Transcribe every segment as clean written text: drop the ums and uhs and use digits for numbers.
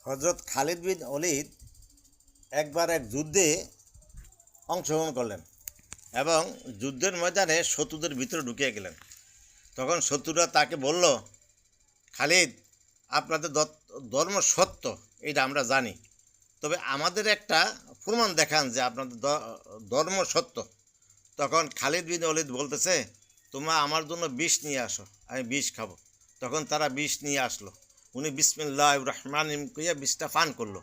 হজরত খালিদ বিন ওলীদ একবার এক যুদ্ধে অংশগ্রহণ করলেন এবং যুদ্ধের ময়দানে শত্রুদের ভিতরে ঢুকিয়ে গেলেন। তখন শত্রুরা তাকে বলল, খালিদ, আপনাদের ধর্ম সত্য, এটা আমরা জানি, তবে আমাদের একটা প্রমাণ দেখান যে আপনাদের ধর্ম সত্য। তখন খালিদ বিন ওলীদ বলতেছে, তোমরা আমার জন্য বিষ নিয়ে আসো, আমি বিষ খাবো। তখন তারা বিষ নিয়ে আসলো। উনি বিসমিল্লাহির রহমানির রহিম কইয়া বিষটা পান করলো,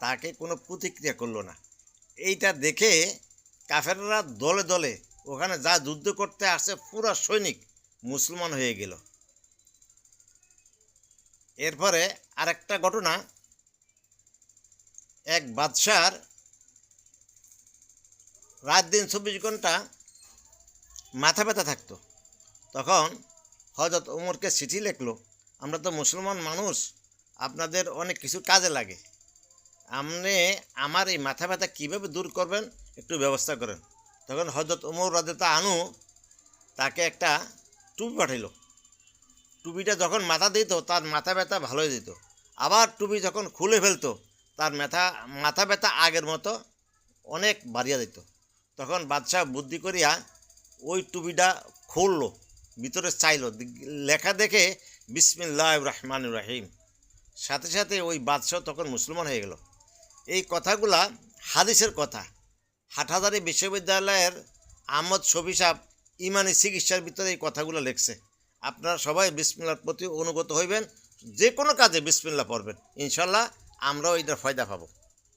তাকে কোনো প্রতিক্রিয়া করলো না। এইটা দেখে কাফেররা দলে দলে ওখানে যা যুদ্ধ করতে আসে পুরা সৈনিক মুসলমান হয়ে গেল। এরপরে আরেকটা ঘটনা, এক বাদশার রাত দিন 24 ঘন্টা মাথা ব্যথা থাকতো। তখন হযরত ওমরকে চিঠি লিখলো, আমরা তো মুসলমান মানুষ, আপনাদের অনেক কিছু কাজে লাগে, আপনি আমার এই মাথা ব্যথা কীভাবে দূর করবেন একটু ব্যবস্থা করেন। তখন হযরত ওমর রাদিয়াল্লাহু আনহু তাকে একটা টুপি পাঠাইল। টুপিটা যখন মাথা দিত তার মাথা ব্যথা ভালো হয়ে যেত, আবার টুপি যখন খুলে ফেলতো তার মাথা ব্যথা আগের মতো অনেক বাড়িয়া যেত। তখন বাদশাহ বুদ্ধি করিয়া ওই টুপিটা খুললো, ভিতরে চাইল, লেখা দেখে বিসমিল্লাহির রহমানির রহিম, সাথে সাথে ওই বাদশাহ তখন মুসলমান হয়ে গেল। এই কথাগুলা হাদিসের কথা। হাটহাজারী বিশ্ববিদ্যালয়ের আহমদ শফি সাহেব ইমানি চিকিৎসার ভিতরে এই কথাগুলো লিখছে। আপনারা সবাই বিসমিল্লাহর প্রতি অনুগত হইবেন, যে কোনো কাজে বিসমিল্লাহ পড়বেন, ইনশাল্লাহ আমরাও এটার ফায়দা পাবো।